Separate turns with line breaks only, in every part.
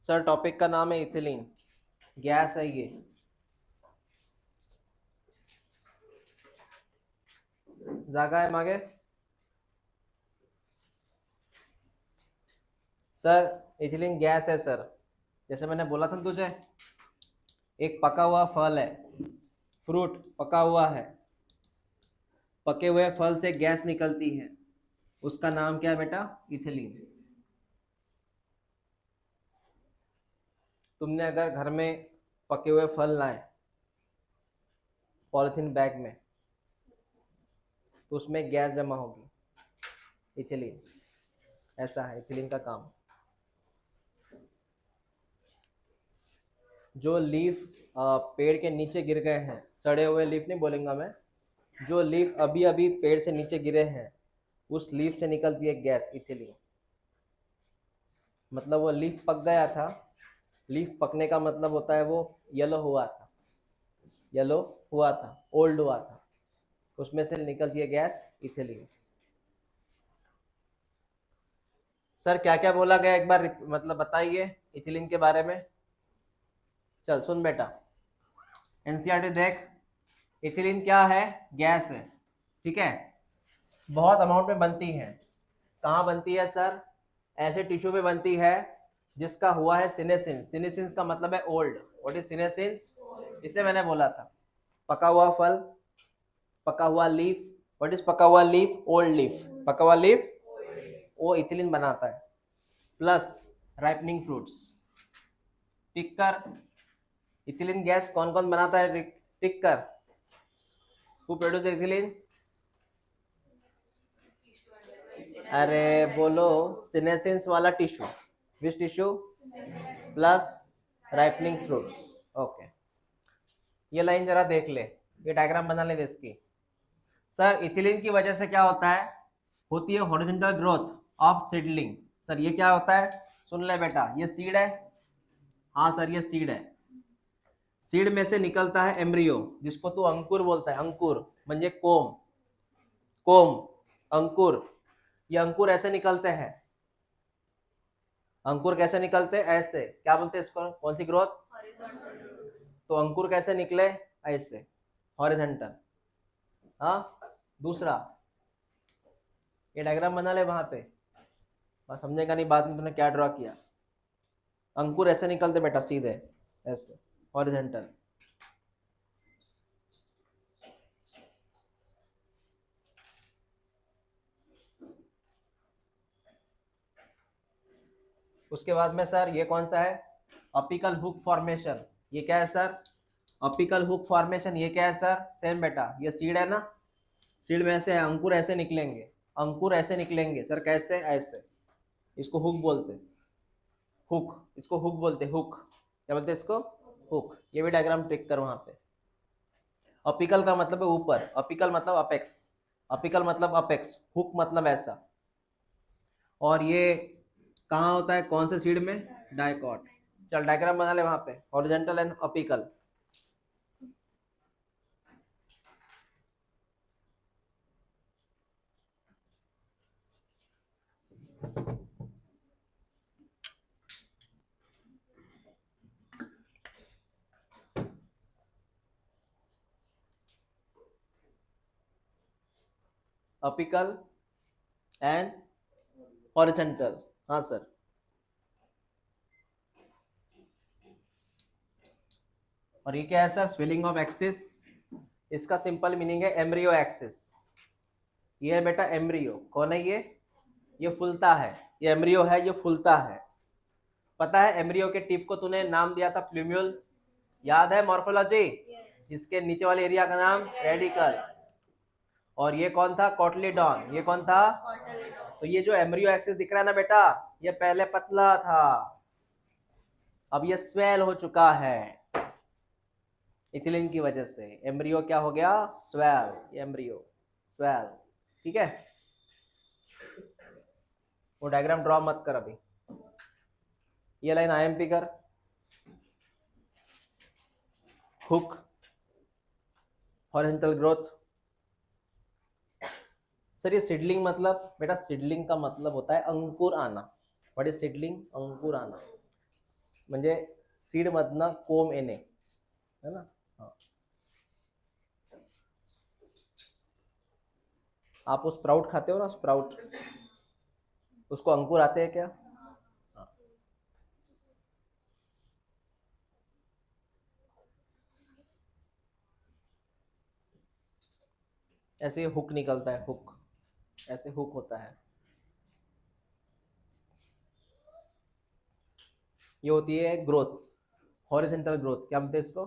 Sir topic का नाम है इथिलीन, गैस है ये। जागा है मागे सर, इथिलीन गैस है सर। जैसे मैंने बोला था तुझे, एक पका हुआ फल है, फ्रूट पका हुआ है, पके हुए फल से गैस निकलती है, उसका नाम क्या है बेटा? इथिलीन। तुमने अगर घर में पके हुए फल लाए पॉलिथीन बैग में, तो उसमें गैस जमा होगी, इथिलीन। ऐसा है इथिलीन का काम। जो लीफ पेड़ के नीचे गिर गए हैं, सड़े हुए लीफ नहीं बोलूंगा मैं, जो लीफ अभी अभी पेड़ से नीचे गिरे हैं, उस लीफ से निकलती है गैस, इथिलीन। मतलब वो लीफ पक गया था, लीफ पकने का मतलब होता है वो येलो हुआ था, येलो हुआ था, ओल्ड हुआ था, उसमें से निकलती है गैस, इथिलीन। सर क्या क्या बोला गया एक बार मतलब बताइए इथिलीन के बारे में। चल सुन बेटा, एनसीईआरटी देख, इथिलीन क्या है? गैस है, ठीक है। बहुत अमाउंट में बनती है। कहाँ बनती है सर? ऐसे टिश्यू में बनती है जिसका हुआ है सीनेसिंस। सीनेसिंस का मतलब है ओल्ड। What is सीनेसिंस? इसलिए मैंने बोला था पका हुआ फल, पका हुआ लीफ। व्हाट इज पका हुआ लीफ? Old leaf. पका हुआ लीफ वो इथिलीन बनाता है, प्लस राइपनिंग फ्रूट्स। टिक कर, इथिलीन गैस कौन कौन बनाता है? टिक कर। Who produce ethylene? अरे बोलो, सीनेसिंस वाला tissue. Which tissue? Plus ripening fruits. Okay, ये लाइन जरा देख ले, ये डायग्राम बना ले इसकी। सर इथिलीन की वजह से क्या होता है? होती है horizontal growth of seedling. Sir ये क्या होता है? सुन ले बेटा, ये सीड है। हाँ सर ये सीड है। सीड में से निकलता है एम्ब्रियो, जिसको तू अंकुर बोलता है। अंकुर म्हणजे कोम, कोम, अंकुर। ये अंकुर ऐसे निकलते हैं। अंकुर कैसे निकलते हैं? ऐसे। क्या बोलते हैं इसको? कौन सी ग्रोथ? तो अंकुर कैसे निकले? ऐसे, हॉरिजॉन्टल। हाँ, दूसरा ये डायग्राम बना ले वहां पे, बस समझेगा नहीं बाद में तूने क्या ड्रॉ किया। अंकुर ऐसे निकलते बेटा, सीधे ऐसे, हॉरिजॉन्टल। उसके बाद में सर ये कौन सा है? Apical hook formation. ये क्या है सर? Apical hook formation. ये क्या है सर? सेम बेटा, ये सीड है ना, सीड में ऐसे है, अंकुर ऐसे निकलेंगे, अंकुर ऐसे निकलेंगे सर। कैसे? ऐसे। इसको हुक बोलते, हुक, इसको हुक बोलते, हुक। क्या बोलते हैं इसको? हुक। ये भी डायग्राम टिक कर वहां पे। अपिकल का मतलब है ऊपर, अपिकल मतलब अपेक्स, अपिकल मतलब अपेक्स, हुक मतलब ऐसा। और ये कहाँ होता है? कौन से सीड में? डाइकॉट। चल डायग्राम बना ले वहां पे, horizontal and apical. Apical and horizontal. हाँ सर। और ये क्या है सर? Swelling of axis. इसका सिंपल मीनिंग है एम्ब्रियो एक्सिस। ये है बेटा एम्ब्रियो। कौन है ये? ये फूलता है, ये एम्ब्रियो है, ये फूलता है। पता है एम्ब्रियो के टिप को तूने नाम दिया था प्लूम्यूल, याद है मॉर्फोलॉजी? जिसके नीचे वाले एरिया का नाम रेडिकल। और ये कौन था? कॉटलीडॉन। ये कौन था? तो ये जो एम्ब्रियो एक्सिस दिख रहा है ना बेटा, ये पहले पतला था, अब ये स्वेल हो चुका है इथिलीन की वजह से। एम्ब्रियो क्या हो गया? स्वेल। एम्ब्रियो स्वेल, ठीक है। वो डायग्राम ड्रॉ मत कर अभी, ये लाइन आईएमपी कर। Hook, horizontal growth. सर ये सीडलिंग मतलब बेटा, सीडलिंग का मतलब होता है अंकुर आना। What is seedling? अंकुर आना। म्हणजे सीड मधनं कोंब येणे, है ना. हाँ. आप वो स्प्राउट खाते हो ना, स्प्राउट, उसको अंकुर आते हैं क्या? हाँ. ऐसे हुक निकलता है, हुक, ऐसे हुक होता है. ये होती है ग्रोथ, हॉरिजेंटल ग्रोथ. क्या बोलते हैं इसको?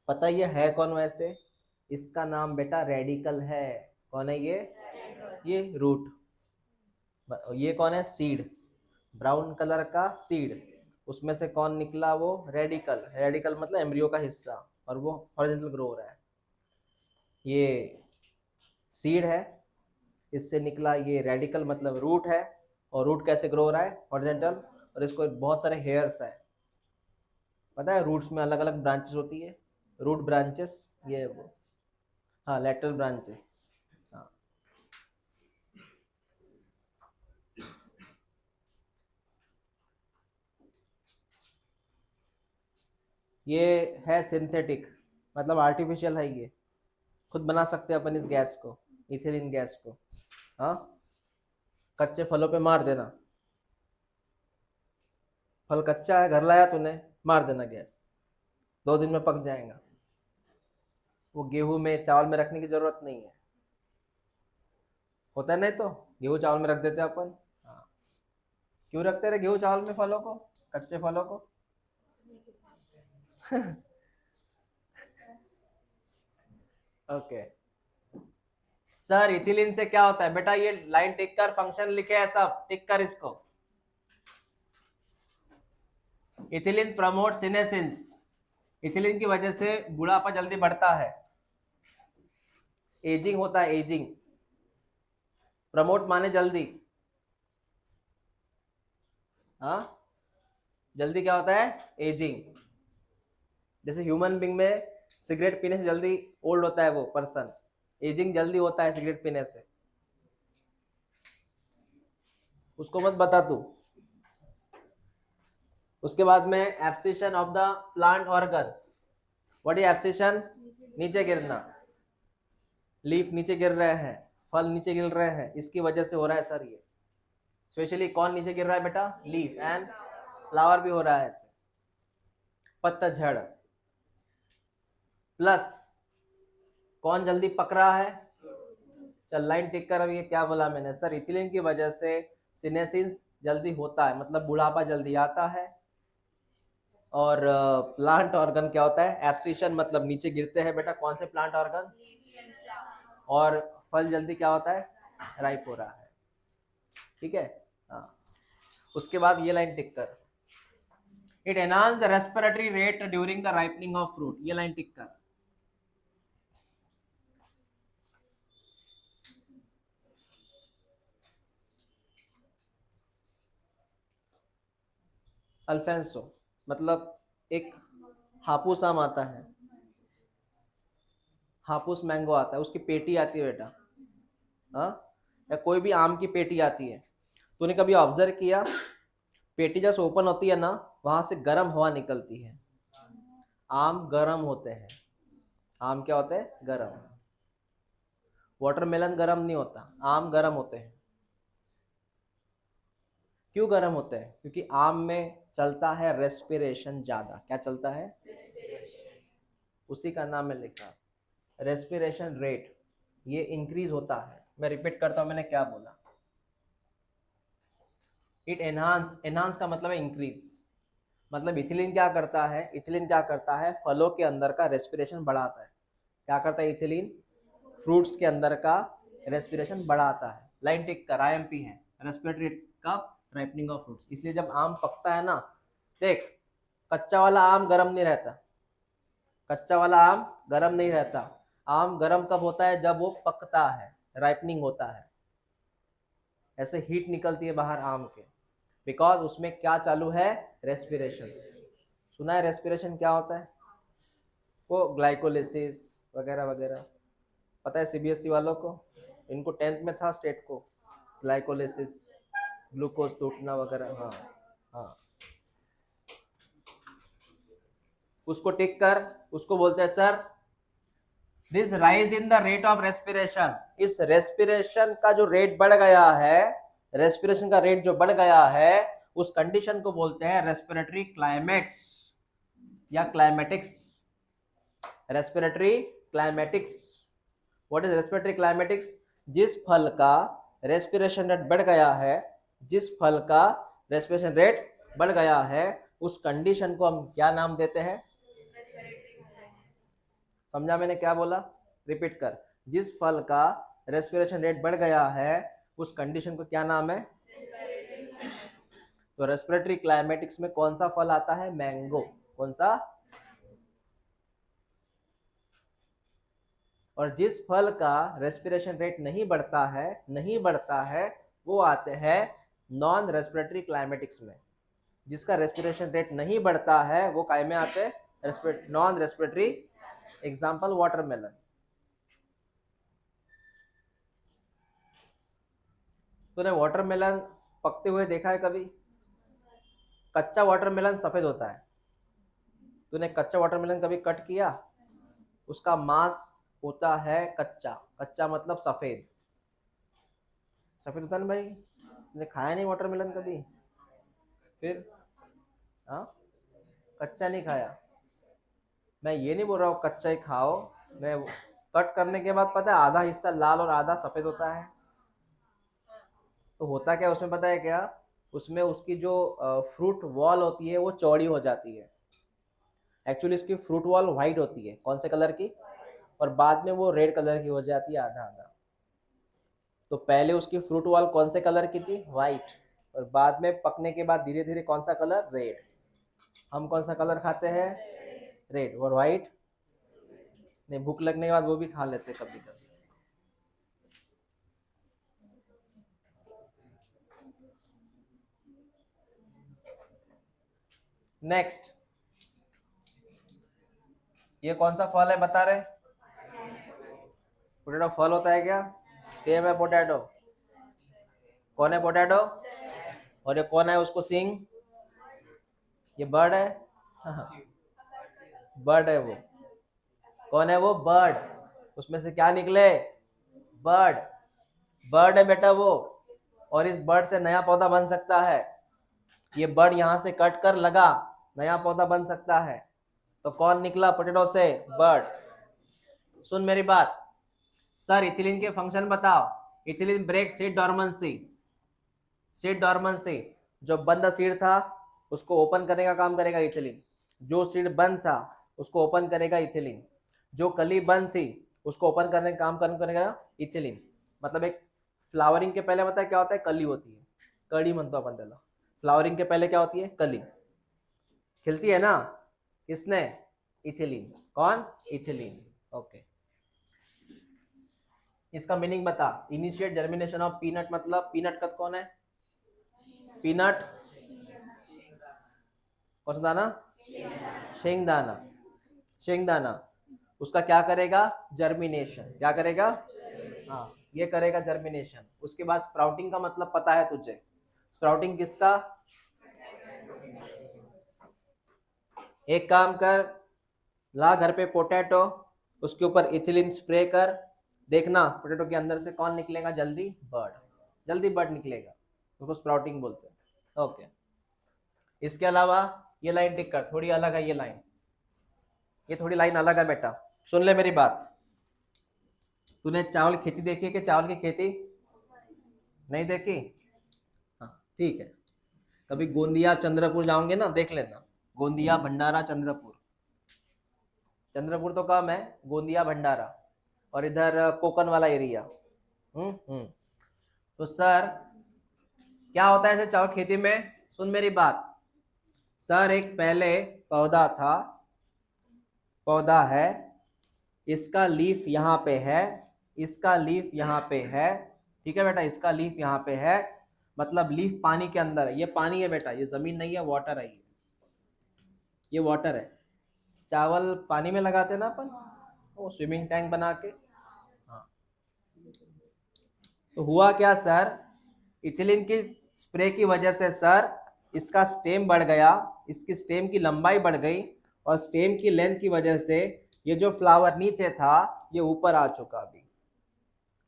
पता है कौन वैसे? इसका नाम बेटा रेडिकल है. कौन है ये रूट. ये कौन है? सीड, ब्राउन कलर का सीड. उसमें से कौन निकला? वो रेडिकल. रेडिकल मतलब एम्ब्रियो का हिस्सा, और वो हॉरिजेंटल ग्रो हो रहा है. ये सीड है, इससे निकला ये रेडिकल मतलब रूट है. और रूट कैसे ग्रो हो रहा है? हॉरिजेंटल. और इसको बहुत सारे हेयर्स है. पता है रूट्स में अलग अलग ब्रांचेस होती है, रूट ब्रांचेस. ये वो, हाँ, लेटरल ब्रांचेस. हाँ. ये है सिंथेटिक, मतलब आर्टिफिशियल है. ये खुद बना सकते हैं अपन इस गैस को, इथिलीन गैस को. हाँ. कच्चे फलों पे मार देना, फल कच्चा है, घर लाया तूने, मार देना गैस, 2 दिन में पक जाएगा. वो गेहूं में, चावल में रखने की जरूरत नहीं है. होता है नहीं तो गेहूं चावल में रख देते हैं अपन. हाँ. क्यों रखते रहे गेहूं चावल में फलों को, कच्चे फलों को? ओके. सर इथिलीन से क्या होता है बेटा? ये लाइन टिक कर, फंक्शन लिखे है सब, टिक कर इसको. Ethylene promote सीनेसिस. इथिलीन की वजह से बुढ़ापा जल्दी बढ़ता है, एजिंग होता है, एजिंग. प्रमोट माने जल्दी. हाँ. जल्दी क्या होता है? एजिंग. जैसे ह्यूमन बींग में सिगरेट पीने से जल्दी ओल्ड होता है वो पर्सन, एजिंग जल्दी होता है सिगरेट पीने से. उसको मत बता तू. उसके बाद में abscission of the plant organ. What is abscission? नीचे गिरना. लीफ नीचे गिर रहे हैं, फल नीचे गिर रहे हैं, इसकी वजह से हो रहा है सर ये. स्पेशली कौन नीचे गिर रहा है बेटा? लीफ एंड फ्लावर भी हो रहा है ऐसे. पत्तझड़. प्लस कौन जल्दी पक रहा है? चल लाइन टिक कर. अब ये क्या बोला मैंने? सर इथिलीन की वजह से सीनेसिस जल्दी होता है, मतलब बुढ़ापा जल्दी आता है. और प्लांट ऑर्गन क्या होता है? एब्सिशन मतलब नीचे गिरते हैं बेटा. कौन से प्लांट ऑर्गन? और फल जल्दी क्या होता है? राइप हो रहा है. ठीक है. हाँ. उसके बाद ये लाइन टिक कर. It enhance the respiratory rate during the ripening of fruit. ये लाइन टिक कर. अल्फेंसो मतलब एक हापुस आम आता है, हापुस मैंगो आता है, उसकी पेटी आती है बेटा. हाँ. या कोई भी आम की पेटी आती है. तूने कभी ऑब्जर्व किया, पेटी जब ओपन होती है ना, वहां से गर्म हवा निकलती है. आम गर्म होते हैं. आम क्या होते हैं? गर्म. वाटरमेलन गर्म नहीं होता, आम गर्म होते हैं. क्यों गर्म होते हैं? क्योंकि आम में चलता है रेस्पिरेशन ज्यादा. क्या चलता है? उसी का नाम है लिखा, रेस्पिरेशन रेट. ये इंक्रीज होता है. मैं रिपीट करता हूं मैंने क्या बोला. इट एनहांस, एनहांस का मतलब है इंक्रीज. मतलब इथिलीन क्या करता है? इथिलीन क्या करता है? फलों के अंदर का रेस्पिरेशन बढ़ाता है. क्या करता है इथिलीन? फ्रूट्स के अंदर का रेस्पिरेशन बढ़ाता है. लाइन टिक कर, आईएमपी है, रेस्पिरेटरी का राइपनिंग ऑफ फ्रूट्स. इसलिए जब आम पकता है ना, देख, कच्चा वाला आम गर्म नहीं रहता. कच्चा वाला आम गर्म नहीं रहता. आम गर्म कब होता है? जब वो पकता है, राइपनिंग होता है. ऐसे हीट निकलती है बाहर आम के, बिकॉज उसमें क्या चालू है? रेस्पिरेशन. सुना है रेस्पिरेशन क्या होता है? वो ग्लाइकोलिसिस वगैरह वगैरह. पता है सीबीएसई वालों को? इनको 10th में था स्टेट को, ग्लाइकोलिसिस, ग्लूकोज टूटना वगैरह. हाँ. हाँ. उसको टिक कर, उसको बोलते हैं sir this rise in the rate of respiration, इस रेस्पिरेशन का जो रेट बढ़ गया है, रेस्पिरेशन का रेट जो बढ़ गया है, उस कंडीशन को बोलते हैं रेस्पिरेटरी क्लाइमेक्स या climacteric. Respiratory climacteric, what is respiratory climacteric? जिस फल का रेस्पिरेशन रेट बढ़ गया है, जिस फल का रेस्पिरेशन रेट बढ़ गया है, उस कंडीशन को हम क्या नाम देते हैं? समझा मैंने क्या बोला? रिपीट कर, जिस फल का रेस्पिरेशन रेट बढ़ गया है उस कंडीशन को क्या नाम है? तो रेस्पिरेटरी क्लाइमेटिक्स में कौन सा फल आता है? मैंगो। कौन सा? और जिस फल का रेस्पिरेशन रेट नहीं बढ़ता है वो आते हैं नॉन रेस्पिरेटरी क्लाइमेटिक्स में। जिसका रेस्पिरेशन रेट नहीं बढ़ता है वो काय में आते हैं? Non respiratory. Example watermelon. तूने वाटरमेलन पकते हुए देखा है कभी? कच्चा वाटरमेलन सफेद होता है। तूने कच्चा वाटरमेलन कभी कट किया? उसका मांस होता है कच्चा, कच्चा मतलब सफेद, सफेद होता है ना भाई। तूने खाया नहीं वाटरमेलन कभी? फिर हाँ, कच्चा नहीं खाया। मैं ये नहीं बोल रहा हूँ कच्चा ही खाओ, मैं कट करने के बाद पता है आधा हिस्सा लाल और आधा सफेद होता है। तो होता क्या उसमें पता है क्या? उसमें उसकी जो फ्रूट वॉल होती है वो चौड़ी हो जाती है। एक्चुअली इसकी फ्रूट वॉल व्हाइट होती है। कौन से कलर की? और बाद में वो रेड कलर की हो जाती है आधा आधा। तो पहले उसकी फ्रूट वॉल कौन से कलर की थी? व्हाइट। और बाद में पकने के बाद धीरे धीरे कौन सा कलर? रेड। हम कौन सा कलर खाते हैं? रेड। और व्हाइट नहीं, भूख लगने के बाद वो भी खा लेते कभी कभी। नेक्स्ट, ये कौन सा फल है बता रहे? पोटैटो फल होता है क्या? स्टेम है पोटैटो। कौन है पोटैटो? और ये कौन है उसको सिंग? ये बर्ड है। बर्ड है वो। कौन है वो? बर्ड। उसमें से क्या निकले? बर्ड। बर्ड है बेटा वो। और इस बर्ड से नया पौधा बन सकता है। ये बर्ड यहां से कट कर लगा, नया पौधा बन सकता है। तो कौन निकला पोटैटो से? बर्ड। सुन मेरी बात, सर इथिलीन के फंक्शन बताओ। Ethylene break seed dormancy. Seed dormancy, जो बंद सीड था उसको ओपन करने का काम करेगा इथिलीन। जो सीड बंद था उसको ओपन करेगा इथिलीन। जो कली बंद थी उसको ओपन करने का काम करेगा इथिलीन। मतलब एक फ्लावरिंग के पहले पता है क्या होता है? कली होती है। कड़ी म्हणतो अपन त्याला। फ्लावरिंग के पहले क्या होती है? कली खिलती है ना। किसने? इथिलीन। कौन? इथिलीन। ओके, इसका मीनिंग बता। इनिशिएट जर्मिनेशन ऑफ पीनट, मतलब पीनट का कौन है? पीनट कौन सा दाना? शेंगदाना। शेंगदाना उसका क्या करेगा? जर्मिनेशन। क्या करेगा? हाँ, ये करेगा जर्मिनेशन। उसके बाद स्प्राउटिंग का मतलब पता है तुझे? स्प्राउटिंग किसका? एक काम कर, ला घर पे पोटैटो, उसके ऊपर इथिलीन स्प्रे कर, देखना पोटैटो के अंदर से कौन निकलेगा जल्दी? बर्ड। जल्दी बर्ड निकलेगा, उसको स्प्राउटिंग बोलते हैं। ओके, इसके अलावा ये लाइन टिक कर, थोड़ी अलग है ये लाइन। ये थोड़ी लाइन अलग है बेटा, सुन ले मेरी बात। तूने चावल खेती देखी है कि चावल की खेती नहीं देखी? हाँ ठीक है, कभी गोंदिया चंद्रपुर जाओगे ना, देख लेना। गोंदिया भंडारा चंद्रपुर। चंद्रपुर तो कम है, गोंदिया भंडारा और इधर कोकन वाला एरिया। तो सर क्या होता है ऐसे चावल खेती में? सुन मेरी बात सर, एक पहले पौधा था, पौधा है, इसका लीफ यहाँ पे है, इसका लीफ यहाँ पे है, ठीक है बेटा, इसका लीफ यहाँ पे है, मतलब लीफ पानी के अंदर है। ये पानी है बेटा, ये जमीन नहीं है, वाटर है। ये वाटर है। चावल पानी में लगाते ना अपन, वो स्विमिंग टैंक बना के। हाँ, तो हुआ क्या सर, इथिलीन की स्प्रे की वजह से सर इसका स्टेम बढ़ गया, इसकी स्टेम की लंबाई बढ़ गई और स्टेम की लेंथ की वजह से ये जो फ्लावर नीचे था ये ऊपर आ चुका अभी।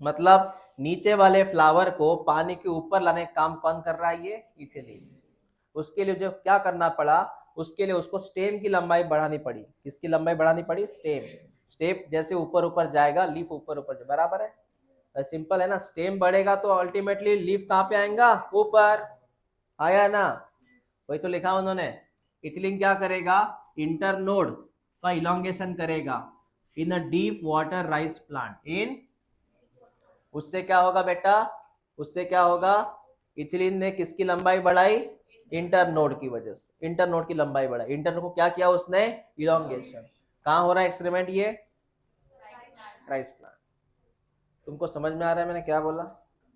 मतलब नीचे वाले फ्लावर को पानी के ऊपर लाने का काम कौन कर रहा है? ये इथिलीन। उसके लिए जो क्या करना पड़ा, उसके लिए उसको स्टेम की लंबाई बढ़ानी पड़ी। किसकी लंबाई बढ़ानी पड़ी? स्टेम। स्टेम जैसे ऊपर ऊपर जाएगा, लीफ ऊपर ऊपर बराबर है। सिंपल है ना, स्टेम बढ़ेगा तो अल्टीमेटली लीफ कहाँ पे आएगा? ऊपर। आया ना? वही तो लिखा उन्होंने। इथिलीन क्या करेगा? इंटरनोड का इलोंगेशन करेगा in a deep water rice plant. इन उससे क्या होगा बेटा? उससे क्या होगा? इथिलीन ने किसकी लंबाई बढ़ाई? इंटरनोड की वजह से। इंटरनोड की लंबाई बढ़ाई। इंटरनोड को क्या किया उसने? इलोंगेशन। कहाँ हो रहा है एक्सपेरिमेंट? ये राइस प्लांट। तुमको समझ में आ रहा है मैंने क्या बोला?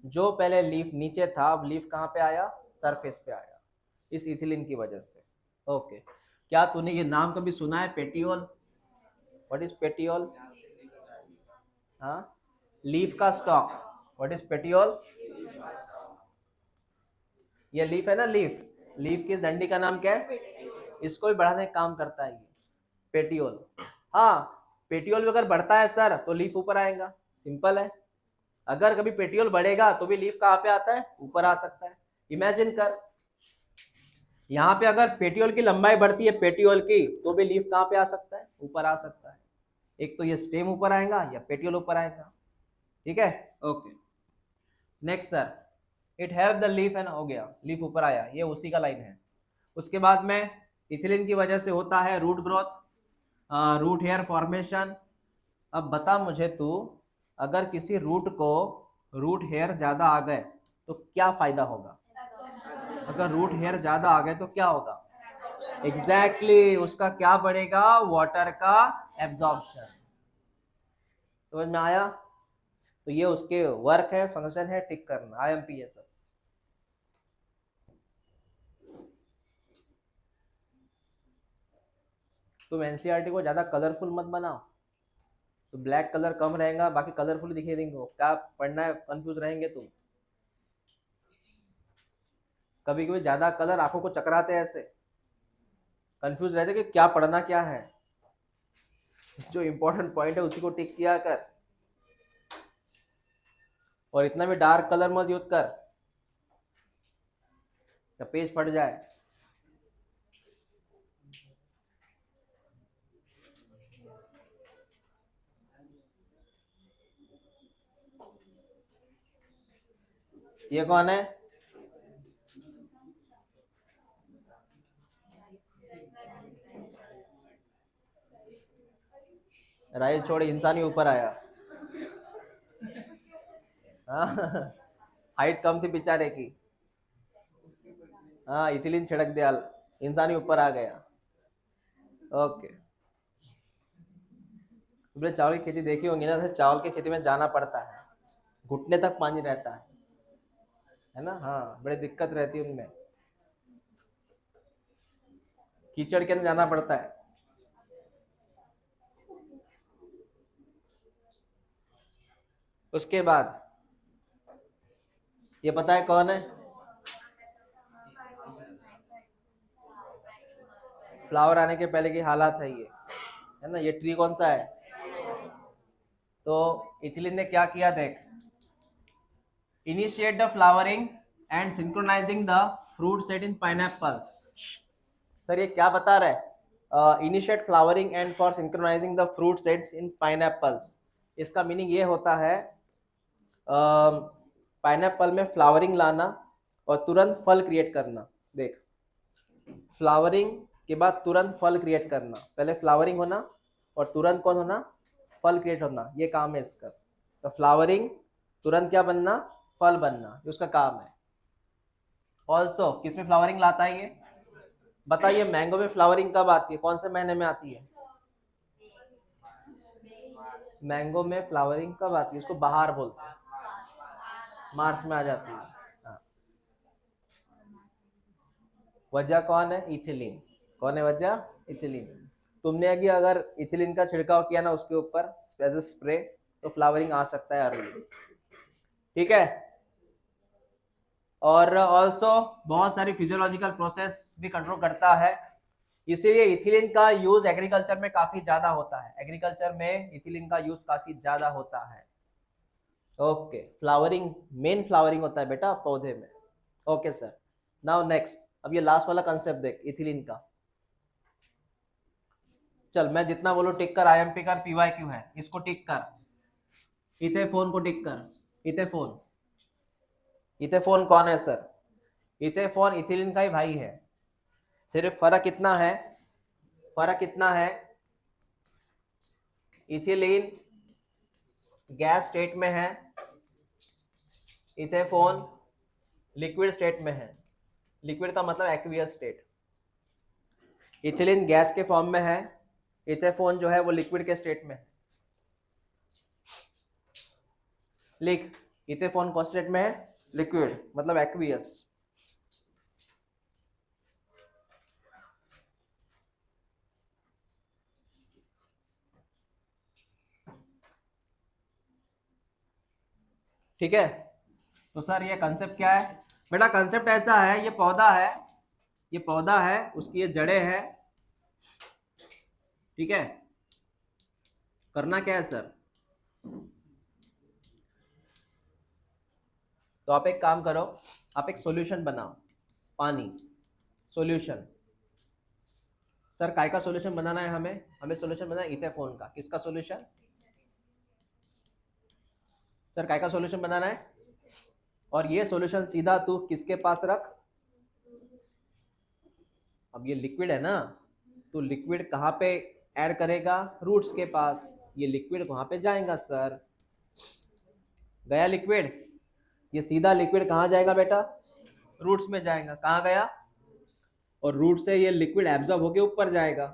जो पहले लीफ नीचे था, अब लीफ कहाँ पे आया? सरफेस पे आया, इस इथिलीन की वजह से। ओके। क्या तूने ये नाम कभी सुना है, पेटियोल? What is petiole? हाँ, लीफ का स्टॉक। What is petiole? ये लीफ है ना, लीफ। लीफ की डंडी का नाम क्या है? इसको भी बढ़ाने का काम करता है ये पेटियोल। हाँ, पेटियोल भी अगर बढ़ता है सर तो लीफ ऊपर आएगा। सिंपल है। अगर कभी पेटियोल बढ़ेगा तो भी लीफ कहाँ पे आता है? ऊपर आ सकता है। इमेजिन कर, यहाँ पे अगर पेटियोल की लंबाई बढ़ती है पेटियोल की, तो भी लीफ कहाँ पे आ सकता है? ऊपर आ सकता है। एक तो ये स्टेम ऊपर आएगा या पेटियोल ऊपर आएगा। ठीक है, okay. Next sir, it help the leaf and हो गया, लीफ ऊपर आया, ये उसी का लाइन है। उसके बाद में इथिलीन की वजह से होता है root growth, root hair formation. अब बता मुझे तू, अगर किसी रूट को रूट हेयर ज्यादा आ गए तो क्या फायदा होगा? अगर रूट हेयर ज्यादा आ गए तो क्या होगा? एग्जैक्टली उसका क्या बढ़ेगा? वाटर का एब्जॉर्प्शन। समझ में आया? तो ये उसके वर्क है, फंक्शन है, टिक करना, आईएमपी है सब। तुम एनसीईआरटी को ज्यादा कलरफुल मत बनाओ, तो ब्लैक कलर कम रहेगा, बाकी कलरफुल दिखे देंगे। क्या पढ़ना है? कंफ्यूज रहेंगे तुम। कभी कभी ज्यादा कलर आंखों को चकराते हैं, ऐसे कंफ्यूज रहते कि क्या पढ़ना क्या है। जो इंपॉर्टेंट पॉइंट है उसी को टिक किया कर, और इतना भी डार्क कलर मत यूज कर या पेज फट जाए। ये कौन है? राइट छोड़, इंसान ही ऊपर आया। हाँ, हाइट कम थी बेचारे की। हाँ, इथिलीन छिड़क दिया, इंसान ही ऊपर आ गया। ओके। तुमने चावल की खेती देखी होंगी ना, चावल की खेती में जाना पड़ता है, घुटने तक पानी रहता है ना? हाँ, बड़ी दिक्कत रहती है उनमें, कीचड़ के अंदर जाना पड़ता है। उसके बाद ये पता है कौन है? फ्लावर आने के पहले की हालात है ये, है ना? ये ट्री कौन सा है? तो इथिलीन ने क्या किया देख, initiate the flowering and synchronising the fruit set in pineapples. Sir ये क्या बता रहा है? Initiate flowering and for synchronising the fruit sets in pineapples. इसका मीनिंग ये होता है पाइनएप्पल में फ्लावरिंग लाना और तुरंत फल क्रिएट करना। देख, फ्लावरिंग के बाद तुरंत फल क्रिएट करना, पहले फ्लावरिंग होना और तुरंत कौन होना? फल क्रिएट होना, ये काम है इसका। तो फ्लावरिंग, तुरंत क्या बनना? फल बनना, ये उसका काम है। ऑल्सो किसमें फ्लावरिंग लाता है ये? बताइए, मैंगो में फ्लावरिंग कब आती है? कौन से महीने में आती है? मैंगो में फ्लावरिंग कब आती है? इसको बहार बोलते हैं, मार्च में आ जाती है। हाँ। वजह कौन है? इथिलीन। कौन है वजह? इथिलीन। तुमने अगर इथिलीन का छिड़काव किया ना उसके ऊपर एज ए स्प्रे, तो फ्लावरिंग आ सकता है अर्ली। ठीक है। और ऑल्सो बहुत सारी फिजियोलॉजिकल प्रोसेस भी कंट्रोल करता है। इसीलिए इथिलीन का यूज एग्रीकल्चर में काफी ज्यादा होता है, एग्रीकल्चर में इथिलीन का यूज काफी ज्यादा होता है। ओके, फ्लावरिंग, मेन फ्लावरिंग होता है बेटा पौधे में। ओके सर, नाउ नेक्स्ट, अब ये लास्ट वाला कंसेप्ट देख इथिलीन का। चल मैं जितना बोलूं टिक कर, आईएमपी कर, पीवाईक्यू है, इसको टिक कर, इथेफोन को टिक कर। इथेफोन, इथेफोन कौन है सर? इथेफोन इथिलीन का ही भाई है, सिर्फ फर्क कितना है, फर्क कितना है, इथिलीन गैस स्टेट में है, इथेफोन लिक्विड स्टेट में है। लिक्विड का मतलब एक्वियस स्टेट। इथिलीन गैस के फॉर्म में है, इथेफोन जो है वो लिक्विड के स्टेट में है। लिख, इथेफोन कौन स्टेट में है? लिक्विड, मतलब एक्वियस। ठीक है, तो सर ये कंसेप्ट क्या है बेटा? कंसेप्ट ऐसा है, ये पौधा है, ये पौधा है, उसकी ये जड़ें है, ठीक है। करना क्या है सर? तो आप एक काम करो, आप एक सॉल्यूशन बनाओ, पानी सॉल्यूशन। सर काय का सॉल्यूशन बनाना है हमें? हमें सॉल्यूशन बनाना है इथेफोन का। किसका सॉल्यूशन? सर काय का सॉल्यूशन बनाना है? और ये सॉल्यूशन सीधा तू किसके पास रख? अब ये लिक्विड है ना, तो लिक्विड कहाँ पे ऐड करेगा? रूट्स के पास। ये लिक्विड वहां पे जाएगा सर, गया लिक्विड, ये सीधा लिक्विड कहाँ जाएगा बेटा? रूट्स में जाएगा। कहाँ गया? और रूट से ये लिक्विड एब्जॉर्ब होके ऊपर जाएगा,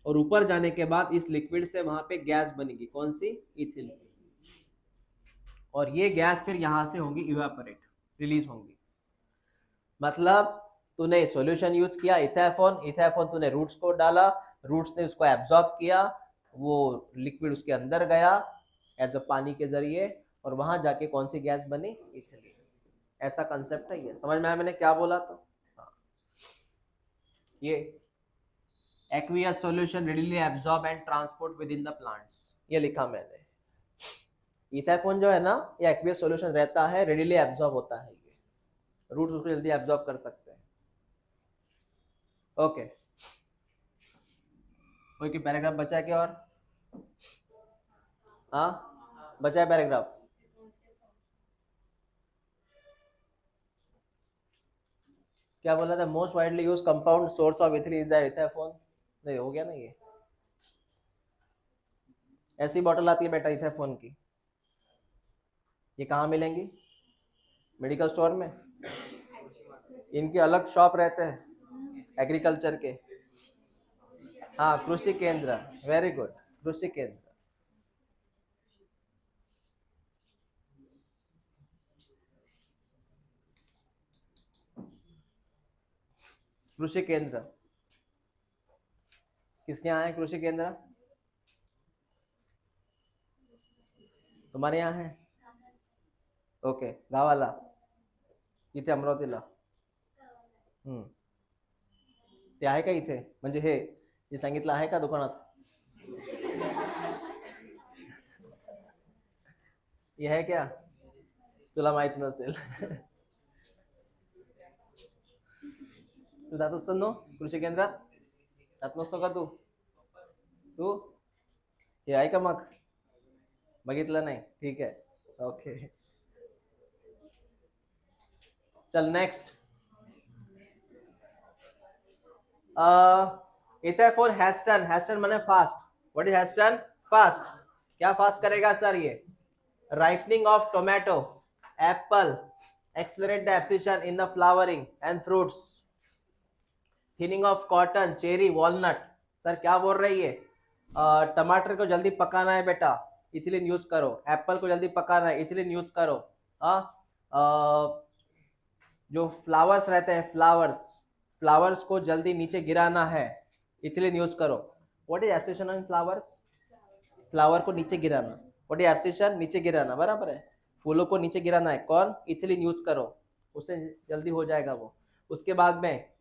और ऊपर जाने के बाद इस लिक्विड से वहां पे गैस बनेगी, कौन सी? इथिलीन। और ये गैस फिर यहां से होंगी इवेपोरेट, रिलीज होंगी। मतलब तूने सॉल्यूशन यूज किया इथेफोन, इथेफोन तूने रूट्स को डाला, रूट्स ने उसको एब्जॉर्ब किया, वो लिक्विड उसके अंदर गया एज अ पानी के जरिए, और वहां जाके कौन सी गैस बनी? इथिलीन। ऐसा कंसेप्ट है ये, समझ में आया मैंने क्या बोला? तो हाँ, ये aqueous solution readily absorb and transport within the plants, ये लिखा मैंने। इथेफोन जो है ना, ये aqueous solution रहता है, readily absorb होता है, ये रूट्स उसको जल्दी एब्जॉर्ब कर सकते हैं। ओके, कोई की पैराग्राफ बचा है क्या? और हाँ, बचा है पैराग्राफ? क्या बोला था? Most widely use compound source of ethylene is ethephon. नहीं हो गया ना ये? ऐसी बॉटल आती है बेटा इथेफोन की, ये कहाँ मिलेंगी? मेडिकल स्टोर में। इनके अलग शॉप रहते हैं एग्रीकल्चर के। हाँ, कृषि केंद्र, वेरी गुड, कृषि केंद्र। कृषि केंद्र किसके यहाँ है? कृषि केंद्र तुम्हारे यहाँ है? ओके, गावाला इथे अमरावतीला? ते आहे का इथे? म्हणजे हे जे सांगितलं आहे का दुकानात? ये है क्या? तुला माहित नसेल. तू जात असतो ना कृषी केंद्रात? जात नसतो का तू? तू हे आहे का मग? बघितलं नाही? ठीक आहे, ओके. चल नेक्स्ट. इथेफोन हैस्टन, हैस्टन माने fast. What is hasten? Fast. क्या फास्ट करेगा सर ये? Ripening of tomato, apple, accelerate the abscission in the flowering and fruits. Thinning of cotton, cherry, walnut. Sir क्या बोल रही है? टमाटर को जल्दी पकाना है बेटा, इथिलीन यूज करो. एप्पल को जल्दी पकाना है, इथिलीन यूज करो. जो फ्लावर्स रहते हैं, फ्लावर्स को जल्दी नीचे गिराना है, इथिलीन यूज करो. What is abscission in flowers? Flower को नीचे गिराना. What is abscission? नीचे गिराना, बराबर है. फूलों को नीचे गिराना है, कौन? इथिलीन यूज करो, उससे जल्दी हो जाएगा वो. उसके बाद में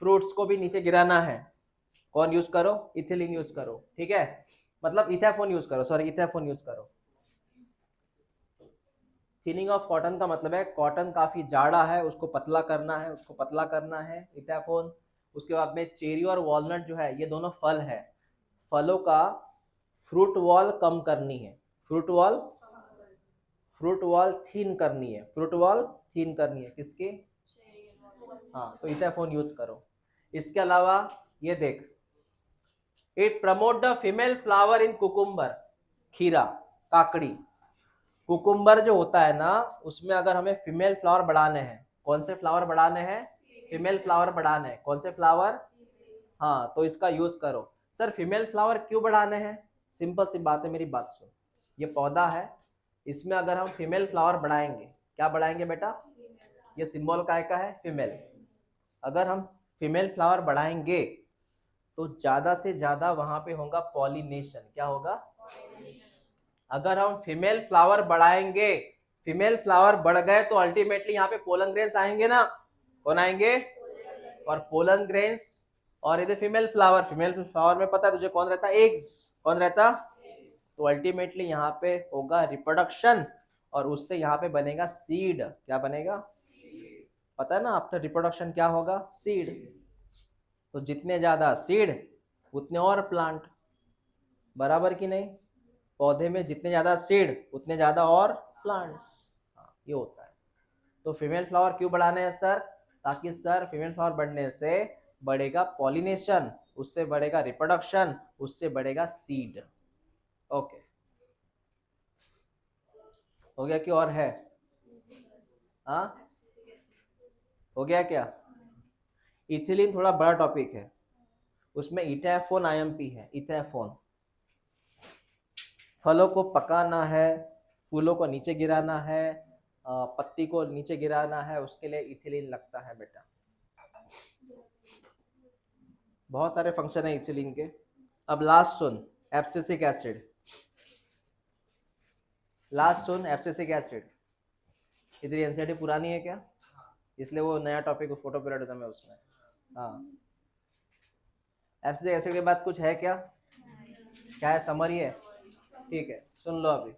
फ्रूट्स को भी नीचे गिराना है, कौन यूज करो, इथिलीन यूज करो, ठीक है, मतलब इथेफोन यूज करो, सॉरी इथेफोन यूज करो। थिनिंग ऑफ कॉटन का मतलब है कॉटन काफी जाड़ा है, उसको पतला करना है, उसको पतला करना है, इथेफोन। उसके बाद में चेरी और वॉलनट जो है ये दोनों फल है, फलों का फ्रूट वॉल कम करनी है, फ्रूट वॉल थीन करनी है, फ्रूट वॉल थीन करनी है किसकी, हाँ, तो इथेफोन यूज करो। इसके अलावा ये देख, it promote the female flower in cucumber, खीरा, काकड़ी। कुकुम्बर जो होता है ना, उसमें अगर हमें फीमेल फ्लावर बढ़ाने हैं, कौन से फ्लावर बढ़ाने हैं, फीमेल फ्लावर बढ़ाने हैं, कौन से फ्लावर, हाँ, तो इसका यूज करो। सर फीमेल फ्लावर क्यों बढ़ाने हैं, सिंपल सी बात है, मेरी बात सुन, ये पौधा है, इसमें अगर हम फीमेल फ्लावर बढ़ाएंगे, क्या बढ़ाएंगे बेटा, ये सिंबल काय का है, फीमेल, अगर हम फीमेल फ्लावर बढ़ाएंगे तो ज्यादा से ज्यादा वहां पे होगा पॉलिनेशन, क्या होगा, अगर हम फीमेल फ्लावर बढ़ाएंगे, फीमेल फ्लावर बढ़ गए तो अल्टीमेटली यहाँ पे पोलन ग्रेन्स आएंगे ना, कौन आएंगे, और पोलन ग्रेन्स, और इधर फीमेल फ्लावर में पता है तुझे कौन रहता है, एग्स, कौन रहता, तो अल्टीमेटली यहाँ पे होगा रिप्रोडक्शन, और उससे यहाँ पे बनेगा सीड, क्या बनेगा, पता है ना, आफ्टर रिप्रोडक्शन क्या होगा, सीड, तो जितने ज्यादा सीड उतने और प्लांट, बराबर कि नहीं, पौधे में जितने ज्यादा सीड उतने ज्यादा और प्लांट्स, ये होता है। तो फीमेल फ्लावर क्यों बढ़ाने हैं सर, ताकि सर फीमेल फ्लावर बढ़ने से बढ़ेगा पॉलिनेशन, उससे बढ़ेगा रिप्रोडक्शन, उससे बढ़ेगा सीड। ओके, हो गया कि और है, हाँ, हो गया क्या, इथिलीन थोड़ा बड़ा टॉपिक है, उसमें इथेफोन आईएमपी है, इथेफोन, फलों को पकाना है, फूलों को नीचे गिराना है, पत्ती को नीचे गिराना है, उसके लिए इथिलीन लगता है बेटा, बहुत सारे फंक्शन है इथिलीन के। अब लास्ट सुन, एब्सिसिक एसिड, लास्ट सुन, एब्सिसिक एसिड, इधर एनसीईआरटी पुरानी है क्या, इसलिए वो नया टॉपिक फोटो पीरियड में उसमें, हाँ, एब्सिसिक एसिड के बाद कुछ है क्या, क्या है, समरी है, ठीक है, सुन लो अभी।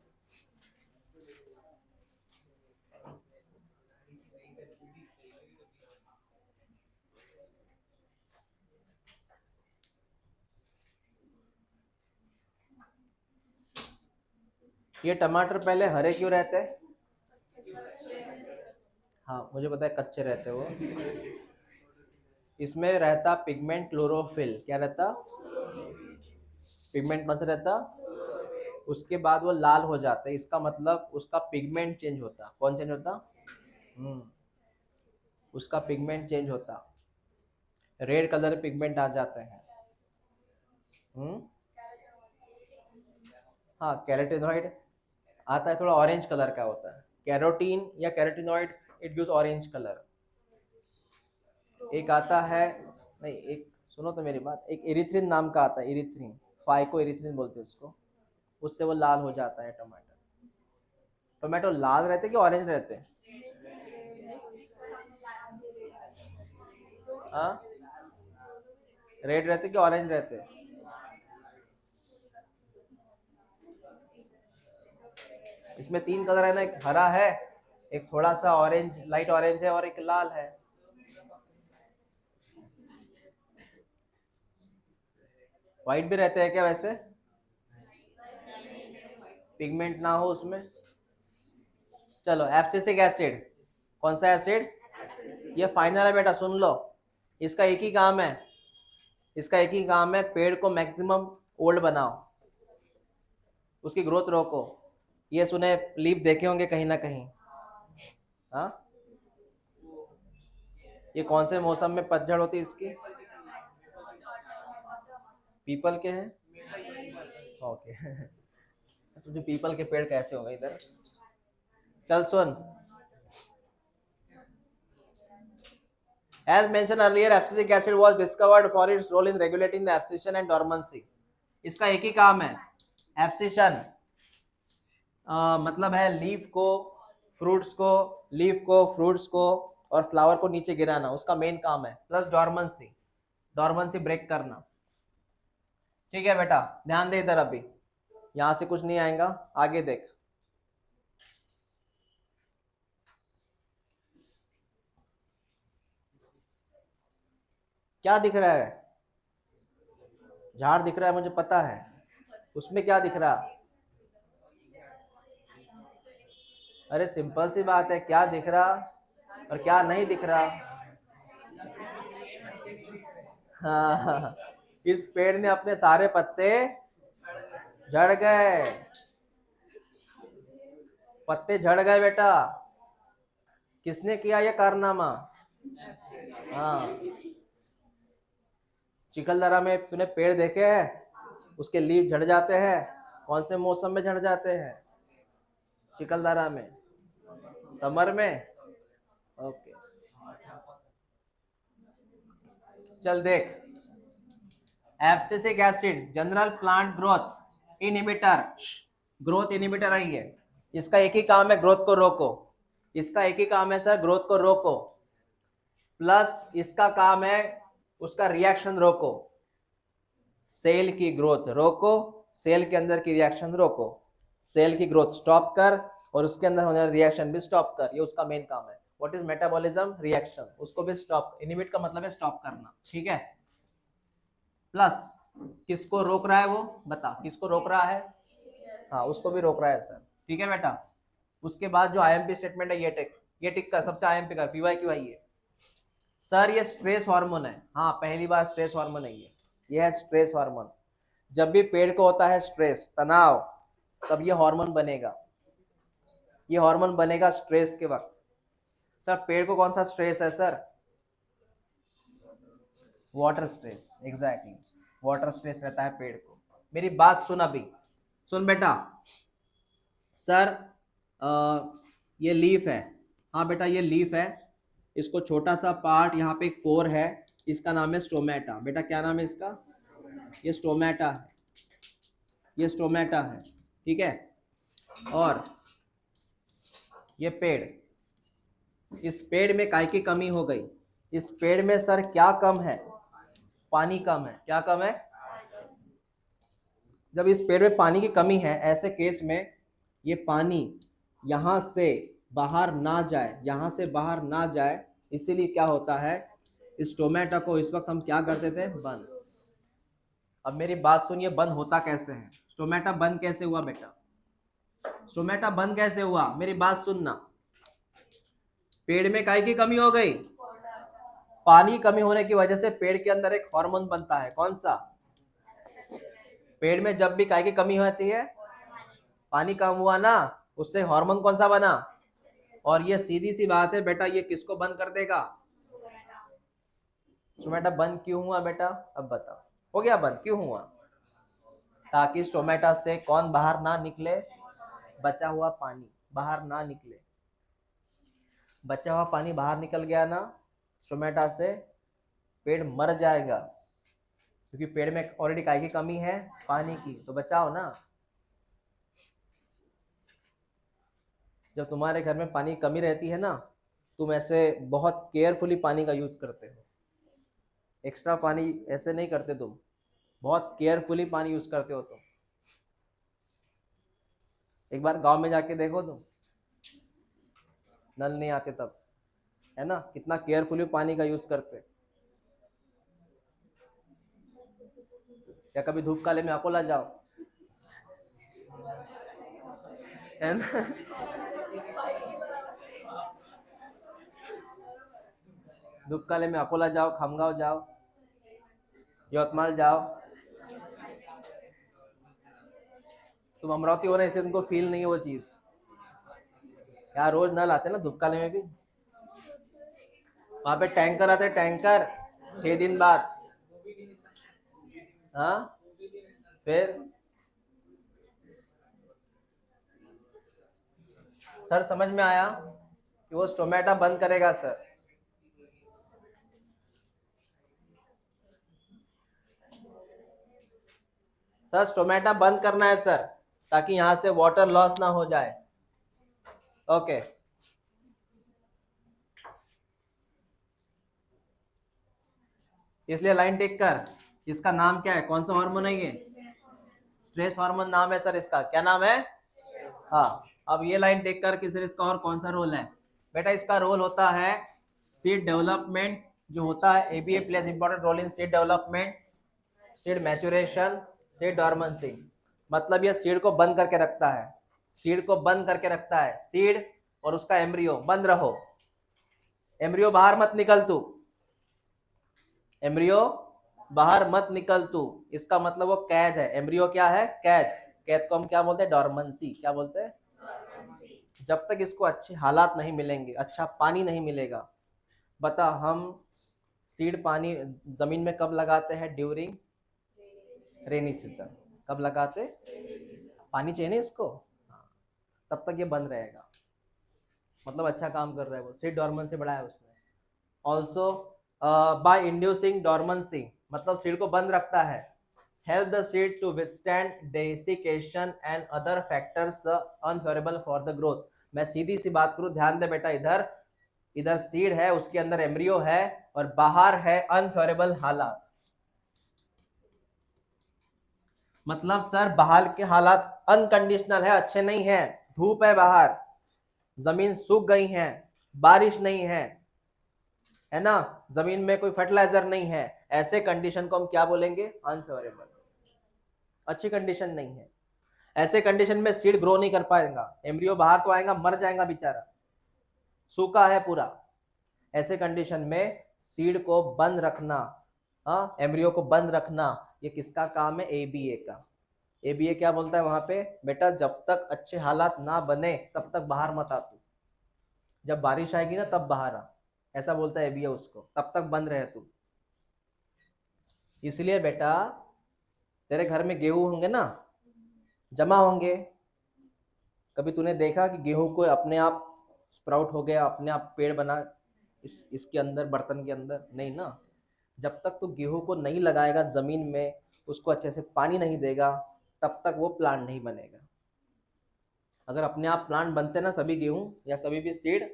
ये टमाटर पहले हरे क्यों रहते हैं, हाँ मुझे पता है कच्चे रहते हैं वो, इसमें रहता पिगमेंट क्लोरोफिल, क्या रहता, पिगमेंट कौन सा रहता, उसके बाद वो लाल हो जाता है, इसका मतलब उसका पिगमेंट चेंज होता, कौन चेंज होता, हम्म, उसका पिगमेंट चेंज होता, रेड कलर पिगमेंट आ जाते हैं, हम्म, हाँ कैरोटीनॉइड आता है, थोड़ा ऑरेंज कलर का होता है, कैरोटीन या carotenoids it gives orange colour. एक आता है, नहीं एक सुनो तो मेरी बात, एक एरिथ्रिन नाम का आता है, एरिथ्रिन, फाइको एरिथ्रिन बोलते हैं उसको, उससे वो लाल हो जाता है टमाटर। टोमेटो लाल रहते कि ऑरेंज रहते हैं, हाँ, रेड रहते कि ऑरेंज रहते, इसमें तीन कलर है ना, एक हरा है, एक थोड़ा सा ऑरेंज लाइट ऑरेंज है, और एक लाल है। व्हाइट भी रहते हैं क्या वैसे, पिगमेंट ना हो उसमें। चलो एब्सिसिक एसिड, कौन सा एसिड, ये फाइनल है बेटा, सुन लो, इसका एक ही काम है, इसका एक ही काम है, पेड़ को मैक्सिमम ओल्ड बनाओ, उसकी ग्रोथ रोको। ये सुने लीफ देखे होंगे कहीं ना कहीं, हाँ, ये कौन से मौसम में पतझड़ होती है इसकी, पीपल के हैं, ओके तुझे पीपल के पेड़ कैसे होंगे इधर, चल सुन, as mentioned earlier abscisic acid was discovered for its role in regulating the abscission and dormancy, इसका एक ही काम है, एब्सिशन मतलब है लीफ को, फ्रूट्स को, लीफ को, फ्रूट्स को और फ्लावर को नीचे गिराना, उसका मेन काम है, प्लस डॉर्मेंसी, डॉर्मेंसी ब्रेक करना, ठीक है बेटा, ध्यान दे इधर, अभी यहां से कुछ नहीं आएगा, आगे देख। क्या दिख रहा है? झाड़ दिख रहा है, मुझे पता है। उसमें क्या दिख रहा? अरे सिंपल सी बात है, क्या दिख रहा और क्या नहीं दिख रहा? हाँ, इस पेड़ ने अपने सारे पत्ते झड़ गए, पत्ते झड़ गए बेटा। किसने किया ये कारनामा? हाँ, चिखलदरा में तूने पेड़ देखे हैं उसके लीफ झड़ जाते हैं? कौन से मौसम में झड़ जाते हैं? चिखलदरा में समर में। ओके, चल देख, abscisic acid general plant growth inhibitor, growth inhibitor आई है। इसका एक ही काम है, ग्रोथ को रोको। इसका एक ही काम है सर, ग्रोथ को रोको, प्लस इसका काम है उसका रिएक्शन रोको। सेल की ग्रोथ रोको, सेल के अंदर की रिएक्शन रोको, सेल की ग्रोथ स्टॉप कर और उसके अंदर होने वाला रिएक्शन भी स्टॉप कर, ये उसका मेन काम है। What is metabolism? रिएक्शन, उसको भी स्टॉप, इनहिबिट का मतलब है स्टॉप करना, ठीक है। प्लस किसको रोक रहा है वो बता, किसको रोक रहा है? हाँ, उसको भी रोक रहा है सर, ठीक है बेटा। उसके बाद जो आईएमपी स्टेटमेंट है ये टिक कर, सबसे आईएमपी कर, पीवाई क्यू आई है सर, ये स्ट्रेस हार्मोन है। हाँ, पहली बार स्ट्रेस हार्मोन है ये है स्ट्रेस हार्मोन। जब भी पेड़ को होता है स्ट्रेस, तनाव, तब ये हार्मोन बनेगा, ये हार्मोन बनेगा स्ट्रेस के वक्त। सर पेड़ को कौन सा स्ट्रेस है sir? Water stress, exactly, water stress रहता है पेड़ को। मेरी बात सुन अभी, सुन बेटा। सर ये लीफ है, हाँ बेटा ये लीफ है, इसको छोटा सा पार्ट यहाँ पे कोर है, इसका नाम है स्टोमेटा। बेटा क्या नाम है इसका? ये स्टोमेटा है, ये स्टोमेटा है, ठीक है। और ये पेड़, इस पेड़ में काय की कमी हो गई? इस पेड़ में सर क्या कम है? पानी कम है। क्या कम है? जब इस पेड़ में पानी की कमी है, ऐसे केस में ये पानी यहाँ से बाहर ना जाए, यहाँ से बाहर ना जाए, इसीलिए क्या होता है, इस टोमेटो को इस वक्त हम क्या करते थे? बंद। अब मेरी बात सुनिए, बंद होता कैसे है? टोमेटो बंद कैसे हुआ बेटा? टोमेटो बंद कैसे हुआ? मेरी बात सुनना। पेड़ में काय की कमी हो गई? पानी की कमी होने की वजह से पेड़ के अंदर एक हार्मोन बनता है, कौन सा? पेड़ में जब भी काय की कमी होती है, पानी कम हुआ ना, उससे हार्मोन कौन सा बना? और ये सीधी सी बात है बेटा, ये किसको बंद कर देगा? टोमेटो बंद क्यों हुआ बेटा? अब बताओ, हो गया बंद, क्यों हुआ? ताकि इस टोमेटो से कौन बाहर ना निकले? बचा हुआ पानी बाहर ना निकले। बचा हुआ पानी बाहर निकल गया ना टोमेटो से, पेड़ मर जाएगा, क्योंकि पेड़ में ऑलरेडी काय की कमी है? पानी की, तो बचाओ ना। जब तुम्हारे घर में पानी की कमी रहती है ना, तुम ऐसे बहुत केयरफुली पानी का यूज करते हो, एक्स्ट्रा पानी ऐसे नहीं करते तुम, बहुत केयरफुली पानी यूज करते हो तुम। एक बार गांव में जाके देखो तुम, नल नहीं आते तब, है ना, कितना केयरफुली पानी का यूज करते। या कभी धूप काले में अकोला जाओ, है ना, धूप काले में अकोला जाओ, खामगांव जाओ, यवतमाल जाओ, तुम अमरावती हो ना, इसलिए तुमको फील नहीं है वो चीज। यार रोज नल आते ना धूपकाले में भी, वहां पे टैंकर आते, टैंकर 6 दिन बाद। हाँ, फिर सर समझ में आया कि वो टोमेटो बंद करेगा सर। सर टोमेटो बंद करना है सर, ताकि यहां से वाटर लॉस ना हो जाए। ओके, इसलिए लाइन टेक कर, इसका नाम क्या है, कौन सा हार्मोन है ये, स्ट्रेस हार्मोन नाम है सर इसका, क्या नाम है। हाँ, अब ये लाइन टेक कर कि सर इसका और कौन सा रोल है, बेटा इसका रोल होता है सीड डेवलपमेंट, जो होता है ABA plays important role in seed development, seed maturation, seed dormancy. मतलब ये सीड को बंद करके रखता है, सीड को बंद करके रखता है, सीड और उसका एम्ब्रियो बंद रहो, एम्ब्रियो बाहर मत निकल तू, एम्ब्रियो बाहर मत निकल तू, इसका मतलब वो कैद है, एम्ब्रियो क्या है, कैद, कैद को हम क्या बोलते हैं, डॉर्मेंसी, क्या बोलते हैं, जब तक इसको अच्छे हालात नहीं मिलेंगे, अच्छा पानी नहीं मिलेगा। बता, हम सीड पानी जमीन में कब लगाते हैं, ड्यूरिंग रेनी सीजन, कब लगाते, पानी चाहिए ना इसको, हाँ, तब तक ये बंद रहेगा, मतलब अच्छा काम कर रहा है वो, सीड डॉर्मेंसी बढ़ाया उसने। ऑल्सो बाय इंड्यूसिंग डॉर्मेंसी, मतलब सीड को बंद रखता है, help the seed to withstand desiccation and other factors unfavorable for the growth। मैं सीधी सी बात करूं, ध्यान दे बेटा, इधर इधर सीड है, उसके अंदर एम्ब्रियो है और बाहर है अनफेवरेबल हालात, मतलब सर बाहर के हालात अनकंडीशनल है, अच्छे नहीं है, धूप है बाहर, जमीन सूख गई है, बारिश नहीं है ना, जमीन में कोई फर्टिलाइजर नहीं है, ऐसे कंडीशन को हम क्या बोलेंगे, अनफेवरेबल, अच्छी कंडीशन नहीं है। ऐसे कंडीशन में सीड ग्रो नहीं कर पाएगा, एम्ब्रियो बाहर तो आएगा, मर जाएगा बेचारा, सूखा है पूरा। ऐसे कंडीशन में सीड को बंद रखना, हाँ, एम्ब्रियो को बंद रखना, ये किसका काम है, एबीए का। एबीए क्या बोलता है वहां पे, बेटा जब तक अच्छे हालात ना बने तब तक बाहर मत आ तू, जब बारिश आएगी ना तब बाहर आ, ऐसा बोलता है एबीए उसको, तब तक बंद रहे तू। इसलिए बेटा तेरे घर में गेहूं होंगे ना, जमा होंगे, कभी तूने देखा कि गेहूं को अपने आप स्प्राउट हो गया, अपने आप पेड़ बना इसके अंदर, बर्तन के अंदर, नहीं ना, जब तक तू गेहूं को नहीं लगाएगा जमीन में, उसको अच्छे से पानी नहीं देगा, तब तक वो प्लांट नहीं बनेगा। अगर अपने आप प्लांट बनते ना सभी गेहूं या सभी भी सीड,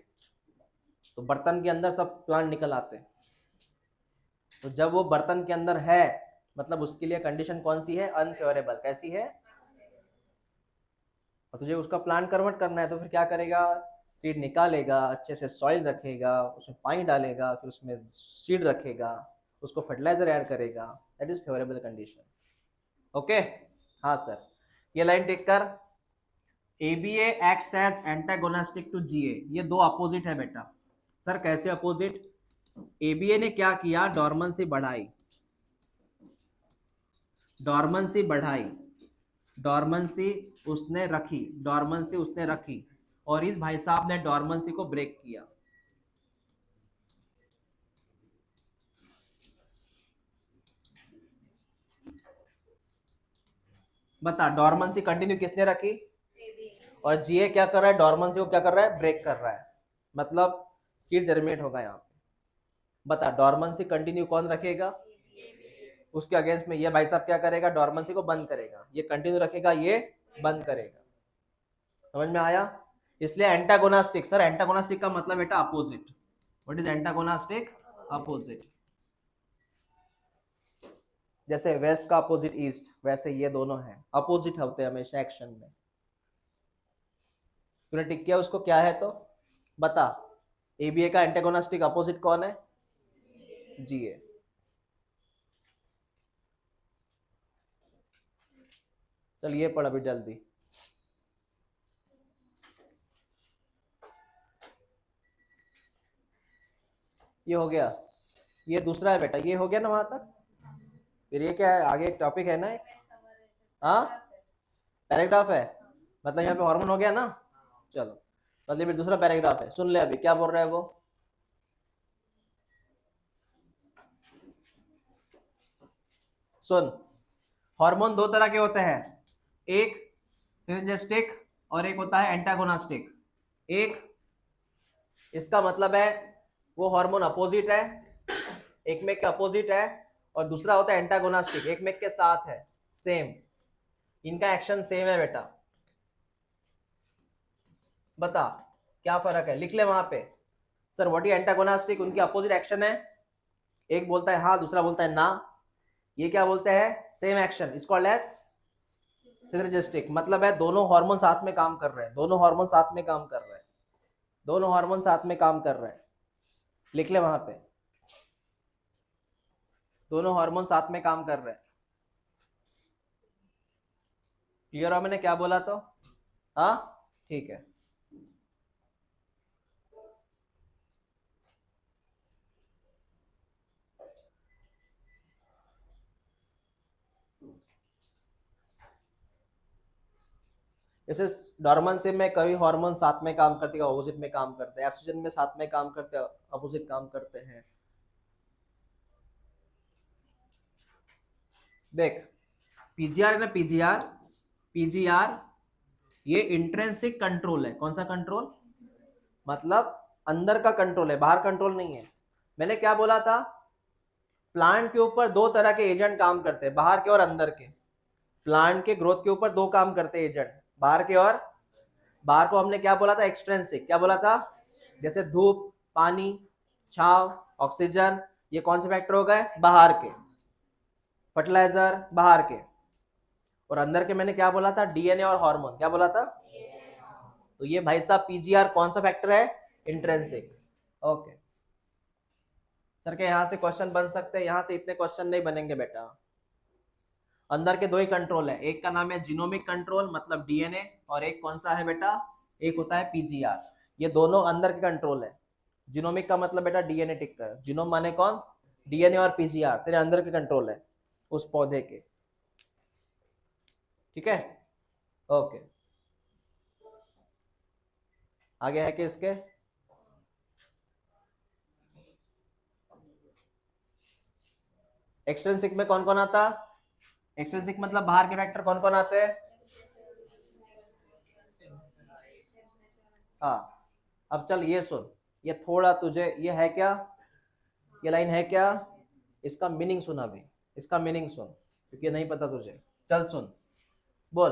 तो बर्तन के अंदर सब प्लांट निकल आते। तो जब वो बर्तन के अंदर है, मतलब उसके लिए कंडीशन कौन सी है, अनफेवरेबल, कैसी है, और तुझे उसका प्लांट कन्वर्ट करना है, तो फिर क्या करेगा, सीड निकालेगा, अच्छे से सॉइल रखेगा, उसमें पानी डालेगा, फिर उसमें सीड रखेगा, उसको फर्टिलाइजर ऐड करेगा, that is favourable condition. Okay, हाँ सर, ये लाइन टेक कर, ABA acts as antagonistic to GA, ये दो अपोजिट है बेटा। सर कैसे अपोजिट, एबीए ने क्या किया, डॉर्मेंसी बढ़ाई, डॉर्मेंसी बढ़ाई, डॉर्मेंसी उसने रखी, डॉर्मेंसी उसने रखी, और इस भाई साहब ने डॉर्मेंसी को ब्रेक किया। बता, डॉर्मेंसी कंटिन्यू किसने रखी, और जीए क्या कर रहा है, डॉर्मेंसी को क्या कर रहा है, ब्रेक कर रहा है, मतलब सीड जर्मिनेट होगा यहाँ पे। बता, डॉर्मेंसी कंटिन्यू कौन रखेगा, उसके अगेंस्ट में ये भाई साहब क्या करेगा, डॉर्मेंसी को बंद करेगा, ये कंटिन्यू रखेगा, ये बंद करेगा। समझ में आया। इसलिए एंटागोनास्टिक, सर एंटागोनास्टिक का मतलब बेटा opposite, what is antagonistic, opposite, जैसे वेस्ट का अपोजिट ईस्ट, वैसे ये दोनों हैं अपोजिट होते हैं हमेशा एक्शन में। तूने टिक किया उसको, क्या है तो बता, एबीए का एंटागोनास्टिक अपोजिट कौन है, जीए। चल ये पढ़ अभी जल्दी, ये हो गया, ये दूसरा है बेटा, ये हो गया ना वहां तक, फिर ये क्या है, आगे एक टॉपिक है ना, हाँ पैराग्राफ है, मतलब यहाँ पे हार्मोन हो गया ना, चलो मतलब ये दूसरा पैराग्राफ है, सुन ले अभी क्या बोल रहा है वो। सुन, हार्मोन दो तरह के होते हैं, एक सिनेर्जिस्टिक और एक होता है एंटागोनास्टिक। एक, इसका मतलब है वो हार्मोन अपोजिट है, एक में के अपोजिट है, और दूसरा होता है एंटागोनास्टिक, एक में के साथ है, सेम, इनका एक्शन सेम है बेटा। बता क्या फर्क है, लिख ले वहां पे, सर व्हाट इज एंटागोनास्टिक, उनकी अपोजिट एक्शन है, एक बोलता है हाँ, दूसरा बोलता है ना, ये क्या बोलते हैं, same action is called as synergistic. मतलब है दोनों हार्मोन साथ में काम कर रहे हैं, दोनों हार्मोन साथ में काम कर रहे हैं, दोनों हार्मोन साथ में काम कर रहे हैं। लिख ले वहां पे, दोनों हार्मोन साथ में काम कर रहे हैं। क्लियर हो मैंने क्या बोला तो? हाँ ठीक है। जैसे डोरमेंसी में कई हार्मोन साथ में काम करते हैं, अपोजिट में काम करते हैं, ऑक्सीजन में साथ में काम करते हैं, अपोजिट काम करते हैं। देख पीजीआर है ना, पीजीआर, पीजीआर ये इंट्रिंसिक कंट्रोल है। कौन सा कंट्रोल? मतलब अंदर का कंट्रोल है, बाहर कंट्रोल नहीं है। मैंने क्या बोला था, प्लांट के ऊपर दो तरह के एजेंट काम करते हैं, बाहर के और अंदर के। प्लांट के ग्रोथ के ऊपर दो काम करते हैं एजेंट, बाहर के और, बाहर को हमने क्या बोला था, एक्सट्रेंसिक। क्या बोला था? जैसे धूप, पानी, छाव, ऑक्सीजन, ये कौन से फैक्टर हो गए, बाहर के। फर्टिलाइजर बाहर के। और अंदर के मैंने क्या बोला था, डीएनए और हार्मोन। क्या बोला था? तो ये भाई साहब पीजीआर कौन सा फैक्टर है, इंट्रेंसिक। ओके सर के यहां से क्वेश्चन बन सकते हैं, यहां से इतने क्वेश्चन नहीं बनेंगे बेटा। अंदर के दो ही कंट्रोल है, एक का नाम है जीनोमिक कंट्रोल मतलब डीएनए, और एक कौन सा है बेटा, एक होता है पीजीआर। ये दोनों अंदर के कंट्रोल है। जीनोमिक का मतलब बेटा डीएनए टिक कर, जीनोम माने कौन, डीएनए, और पीजीआर तेरे अंदर के कंट्रोल है उस पौधे के। ठीक है ओके। आगे है कि इसके, एक्सट्रिंसिक में कौन कौन आता? एक्सट्रिंसिक मतलब बाहर के फैक्टर कौन कौन आते हैं? हाँ अब चल ये सुन, ये थोड़ा तुझे ये है क्या, ये लाइन है क्या, इसका मीनिंग सुन अभी, इसका मीनिंग सुन क्योंकि नहीं पता तुझे। चल सुन, बोल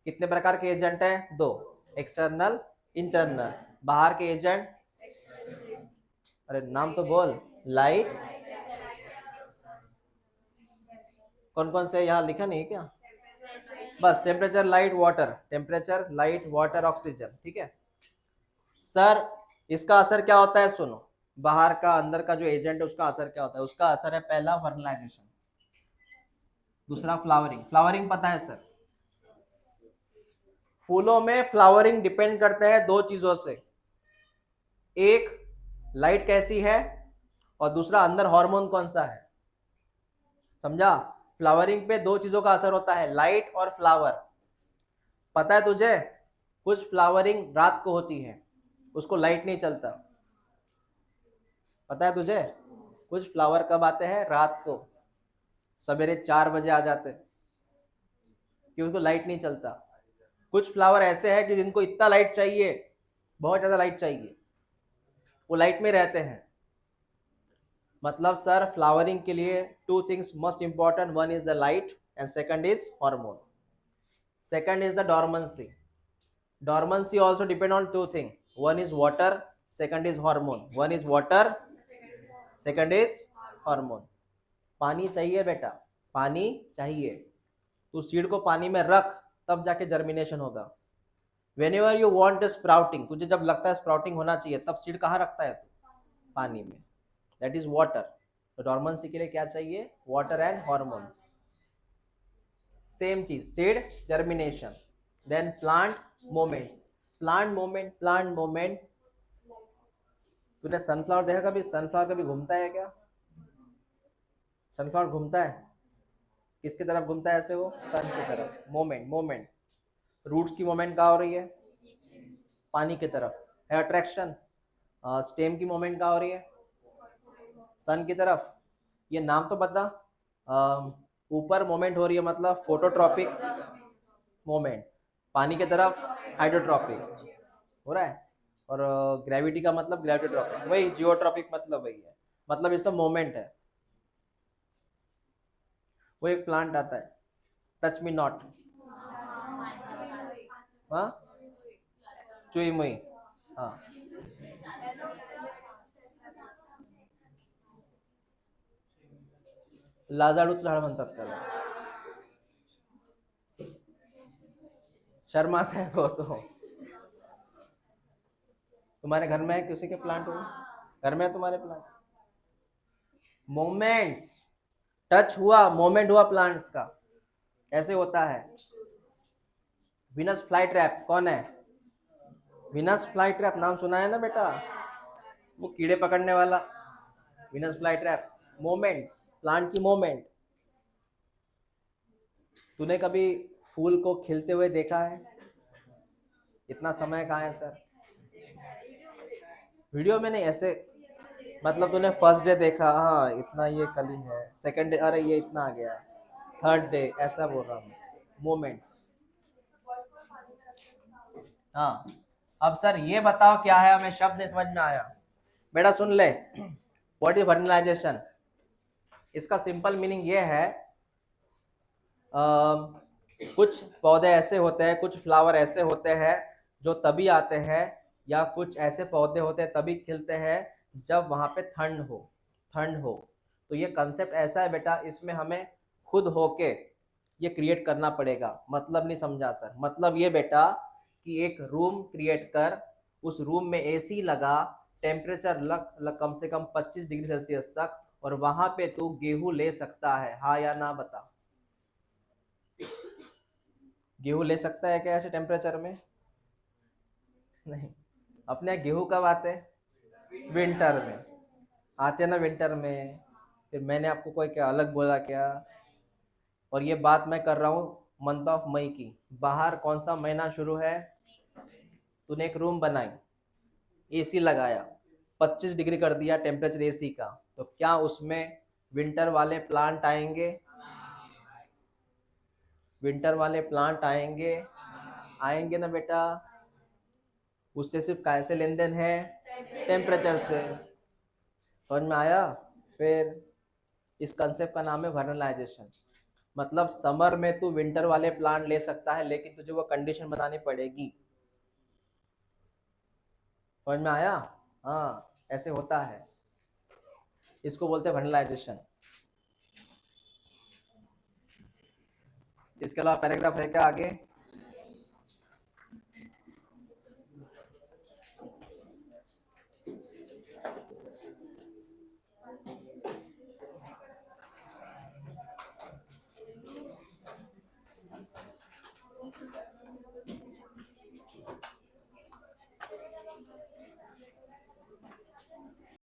कितने प्रकार के एजेंट है, दो, एक्सटर्नल, इंटरनल। बाहर के एजेंट, अरे नाम तो बोल, लाइट, कौन कौन से यहाँ लिखा नहीं है क्या? बस temperature, light, water, temperature, light, water, oxygen. ठीक है सर, इसका असर क्या होता है सुनो, बाहर का अंदर का जो एजेंट है उसका असर क्या होता है, उसका असर है पहला फर्टिलाइजेशन, दूसरा फ्लावरिंग। फ्लावरिंग पता है सर, फूलों में फ्लावरिंग डिपेंड करते हैं दो चीजों से, एक लाइट कैसी है और दूसरा अंदर हार्मोन कौन सा है। समझा? फ्लावरिंग पे दो चीजों का असर होता है, लाइट और फ्लावर। पता है तुझे, कुछ फ्लावरिंग रात को होती है, उसको लाइट नहीं चलता। पता है तुझे, कुछ फ्लावर कब आते हैं, रात को, सवेरे 4 बजे आ जाते हैं, कि उनको लाइट नहीं चलता। कुछ फ्लावर ऐसे हैं कि जिनको इतना लाइट चाहिए, बहुत ज्यादा लाइट चाहिए, वो लाइट में रहते हैं। मतलब सर फ्लावरिंग के लिए two things most important, one is the light and second is hormone, second is the dormancy. Dormancy also depend on two things, one is water, second is hormone, one is water, second is hormone। पानी चाहिए बेटा, पानी चाहिए। तू seed को पानी में रख तब जाके जर्मिनेशन होगा। whenever you want a sprouting, तुझे जब लगता है स्प्राउटिंग होना चाहिए तब सीड कहाँ रखता है तू, पानी में, दैट इज वाटर। तो डॉर्मेंसी के लिए क्या चाहिए, वाटर एंड हॉर्मोन्स। सेम चीज, seed germination, then plant moments. Plant moment, plant moment, तूने सनफ्लावर देखा कभी, सनफ्लावर कभी घूमता है क्या? सनफ्लावर घूमता है, किसकी तरफ घूमता है ऐसे, वो सन की तरफ। मोमेंट, मोमेंट, रूट्स की मोमेंट कहाँ हो रही है, पानी की तरफ है अट्रैक्शन। स्टेम की मोमेंट कहाँ हो रही है, सन की तरफ। ये नाम तो पता, ऊपर मोमेंट हो रही है मतलब फोटोट्रॉपिक मोमेंट, पानी की तरफ हाइड्रोट्रॉपिक हो रहा है, और ग्रेविटी का मतलब ग्रेविटोट्रॉपिक, वही जियोट्रॉपिक मतलब वही है, मतलब ये सब मोमेंट है। वो एक प्लांट आता है, टच मी नॉट, हाँ चुई मुई, हाँ लाजाळूचं झाड म्हणतात त्याला. शर्माता है वो तो. तुम्हारे घर में है किसी के प्लांट हो? घर में है तुम्हारे प्लांट? मोमेंट्स, टच हुआ, मोमेंट हुआ प्लांट्स का, ऐसे होता है. विनस फ्लाई ट्रैप कौन है? विनस फ्लाई ट्रैप नाम सुना है ना बेटा, वो कीड़े पकड़ने वाला. Venus fly trap, moments, plant की मोमेंट. तूने कभी फूल को खिलते हुए देखा है? इतना समय कहाँ है सर? वीडियो में नहीं, ऐसे मतलब तूने फर्स्ट डे देखा, हाँ इतना ये कली है, सेकंड डे अरे ये इतना आ गया, थर्ड डे, ऐसा बोल रहा हूँ. मोमेंट्स. हाँ. अब सर ये बताओ क्या है, हमें शब्द नहीं समझ में आया. बेटा सुन ले, व्हाट इज फर्टिलाइजेशन. इसका सिंपल मीनिंग ये है, कुछ पौधे ऐसे होते हैं, कुछ फ्लावर ऐसे होते हैं जो तभी आते हैं, या कुछ ऐसे पौधे होते हैं तभी खिलते हैं जब वहाँ पे ठंड हो. तो ये कंसेप्ट ऐसा है बेटा, इसमें हमें खुद होके ये क्रिएट करना पड़ेगा. मतलब नहीं समझा सर? मतलब ये बेटा कि एक रूम क्रिएट कर, उस रूम में एसी लगा, टेम्परेचर लग कम से कम 25 डिग्री सेल्सियस तक, और वहां पे तू गेहूं ले सकता है, हाँ या ना बता. गेहूं ले सकता है क्या ऐसे टेम्परेचर में? नहीं. अपने यहाँ गेहूं कब आते? विंटर में आते ना, विंटर में. फिर मैंने आपको कोई क्या अलग बोला क्या? और ये बात मैं कर रहा हूँ मंथ ऑफ मई की. बाहर कौन सा महीना शुरू है? तूने एक रूम बनाई, एसी लगाया, 25 डिग्री कर दिया टेम्परेचर एसी का, तो क्या उसमें विंटर वाले प्लांट आएंगे? विंटर वाले प्लांट आएंगे? आएंगे ना बेटा. उससे सिर्फ कैसे लेन देन है? टेम्परेचर से. समझ में आया? फिर इस कंसेप्ट का नाम है वर्नलाइजेशन. मतलब समर में तू विंटर वाले प्लांट ले सकता है, लेकिन तुझे वो कंडीशन बनानी पड़ेगी. समझ में आया? हाँ, ऐसे होता है. इसको बोलते हैं वर्नलाइजेशन. इसके अलावा पैराग्राफ है क्या आगे?